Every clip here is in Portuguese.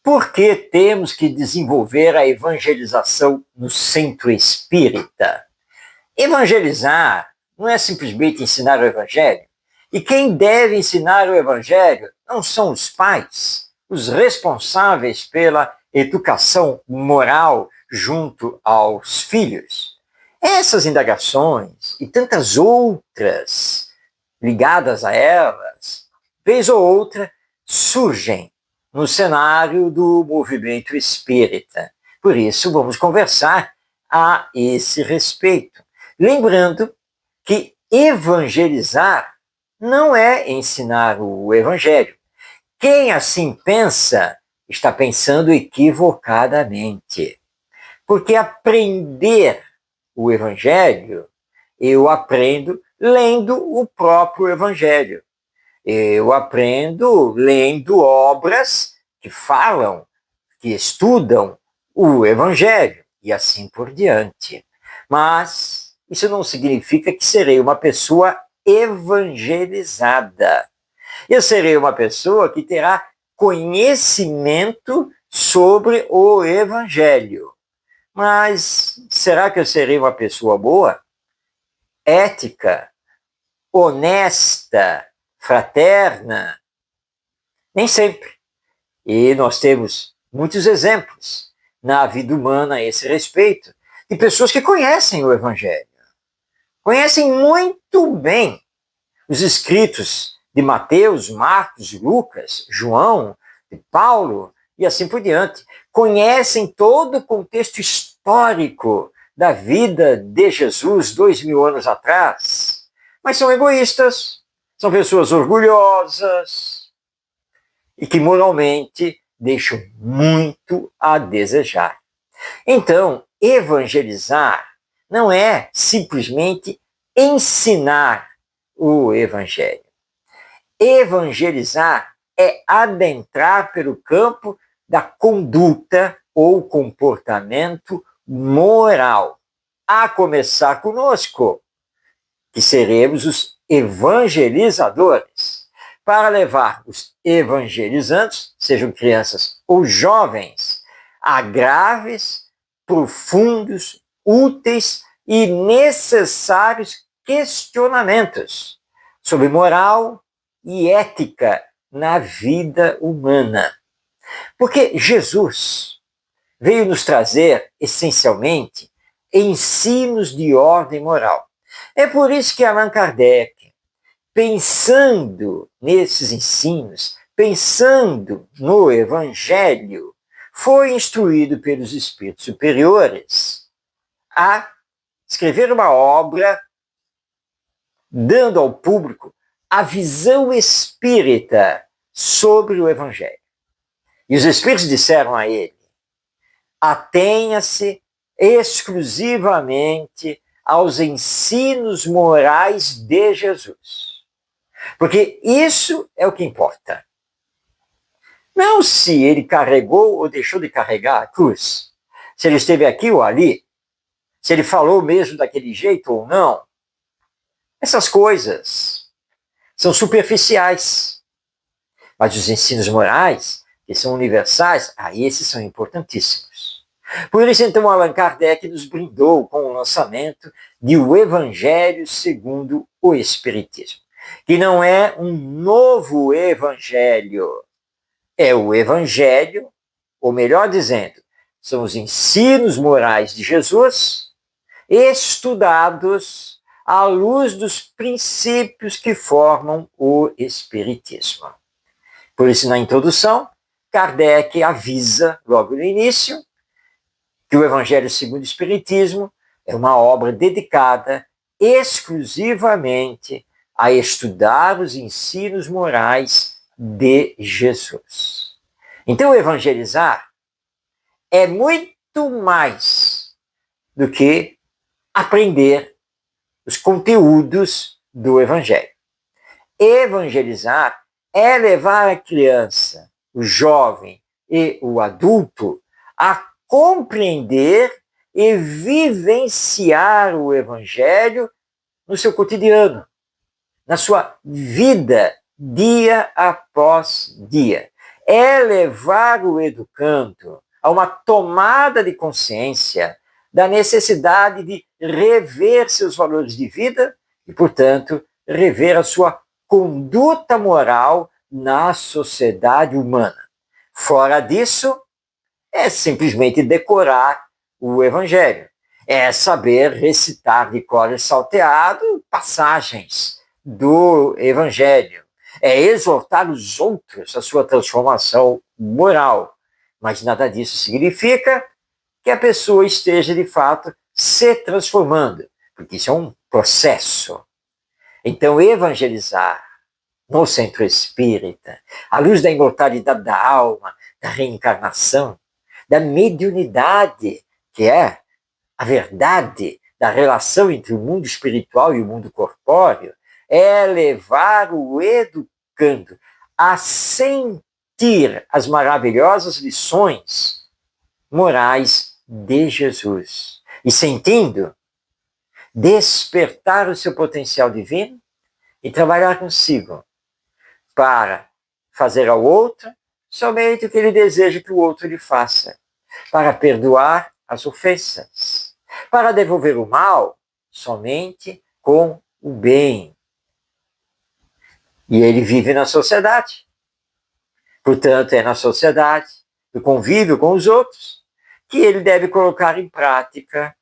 Por que temos que desenvolver a evangelização no centro espírita? Evangelizar não é simplesmente ensinar o evangelho. E quem deve ensinar o evangelho não são os pais, os responsáveis pela educação moral junto aos filhos. Essas indagações e tantas outras ligadas a elas, vez ou outra, surgem no cenário do movimento espírita. Por isso, vamos conversar a esse respeito. Lembrando que evangelizar não é ensinar o evangelho. Quem assim pensa está pensando equivocadamente. Porque aprender o evangelho, eu aprendo lendo o próprio evangelho. Eu aprendo lendo obras que falam, que estudam o evangelho e assim por diante. Mas isso não significa que serei uma pessoa evangelizada. Eu serei uma pessoa que terá conhecimento sobre o evangelho. Mas será que eu serei uma pessoa boa? Ética? Honesta? Fraterna? Nem sempre. E nós temos muitos exemplos na vida humana a esse respeito, de pessoas que conhecem o Evangelho, conhecem muito bem os escritos de Mateus, Marcos, Lucas, João, de Paulo e assim por diante. Conhecem todo o contexto histórico da vida de Jesus 2000 anos atrás, mas são egoístas, são pessoas orgulhosas e que moralmente deixam muito a desejar. Então, evangelizar não é simplesmente ensinar o evangelho. Evangelizar é adentrar pelo campo da conduta ou comportamento moral, a começar conosco, que seremos os evangelizadores, para levar os evangelizantes, sejam crianças ou jovens, a graves, profundos, úteis e necessários questionamentos sobre moral e ética na vida humana. Porque Jesus veio nos trazer, essencialmente, ensinos de ordem moral. É por isso que Allan Kardec, pensando nesses ensinos, pensando no Evangelho, foi instruído pelos espíritos superiores a escrever uma obra dando ao público a visão espírita sobre o Evangelho. E os espíritos disseram a ele: atenha-se exclusivamente aos ensinos morais de Jesus. Porque isso é o que importa. Não se ele carregou ou deixou de carregar a cruz, se ele esteve aqui ou ali, se ele falou mesmo daquele jeito ou não. Essas coisas são superficiais. Mas os ensinos morais, que são universais, esses são importantíssimos. Por isso, então, Allan Kardec nos brindou com o lançamento de O Evangelho segundo o Espiritismo, que não é um novo evangelho, é o evangelho, ou melhor dizendo, são os ensinos morais de Jesus, estudados à luz dos princípios que formam o Espiritismo. Por isso, na introdução, Kardec avisa, logo no início, que o Evangelho segundo o Espiritismo é uma obra dedicada exclusivamente a estudar os ensinos morais de Jesus. Então, evangelizar é muito mais do que aprender os conteúdos do Evangelho. Evangelizar é levar a criança, o jovem e o adulto a compreender e vivenciar o Evangelho no seu cotidiano, na sua vida, dia após dia. é levar o educando a uma tomada de consciência da necessidade de rever seus valores de vida e, portanto, rever a sua conduta moral na sociedade humana. Fora disso, é simplesmente decorar o Evangelho. É saber recitar de cor e salteado passagens do Evangelho. É exortar os outros à sua transformação moral. Mas nada disso significa que a pessoa esteja, de fato, se transformando, porque isso é um processo. Então, evangelizar no centro espírita, à luz da imortalidade da alma, da reencarnação, da mediunidade, que é a verdade da relação entre o mundo espiritual e o mundo corpóreo, é levar o educando a sentir as maravilhosas lições morais de Jesus. E sentindo, despertar o seu potencial divino e trabalhar consigo para fazer ao outro somente o que ele deseja que o outro lhe faça, para perdoar as ofensas, para devolver o mal somente com o bem. E ele vive na sociedade. Portanto, é na sociedade, no convívio com os outros, que ele deve colocar em prática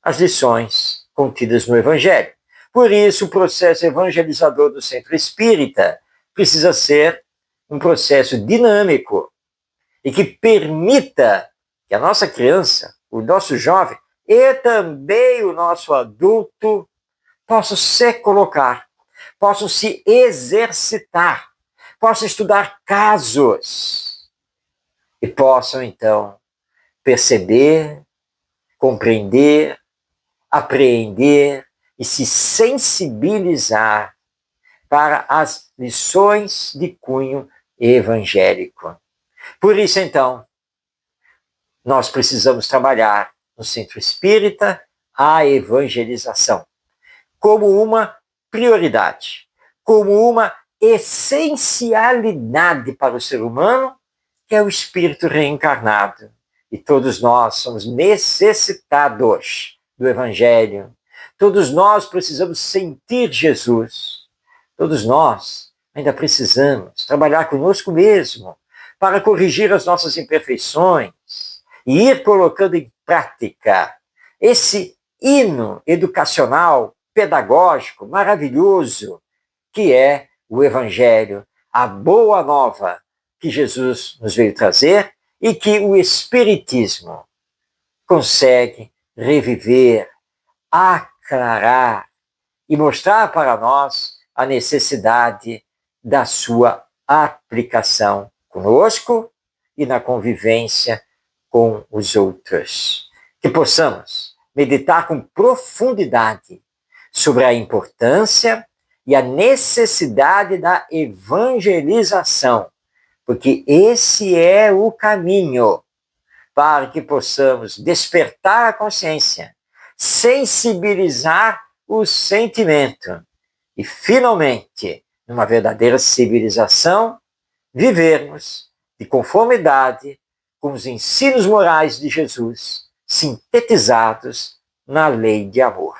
as lições contidas no Evangelho. Por isso, o processo evangelizador do centro espírita precisa ser um processo dinâmico e que permita que a nossa criança, o nosso jovem e também o nosso adulto possam se colocar, possam se exercitar, possam estudar casos e possam, então, perceber, compreender, apreender e se sensibilizar para as lições de cunho evangélico. Por isso, então, nós precisamos trabalhar no centro espírita a evangelização como uma prioridade, como uma essencialidade para o ser humano, que é o espírito reencarnado. E todos nós somos necessitados do Evangelho. Todos nós precisamos sentir Jesus. Todos nós ainda precisamos trabalhar conosco mesmo para corrigir as nossas imperfeições e ir colocando em prática esse hino educacional, pedagógico, maravilhoso, que é o Evangelho, a boa nova que Jesus nos veio trazer e que o Espiritismo consegue reviver, aclarar e mostrar para nós a necessidade da sua aplicação conosco e na convivência com os outros. Que possamos meditar com profundidade sobre a importância e a necessidade da evangelização, porque esse é o caminho para que possamos despertar a consciência, sensibilizar o sentimento e, finalmente, numa verdadeira civilização, vivermos de conformidade com os ensinos morais de Jesus, sintetizados na lei de amor.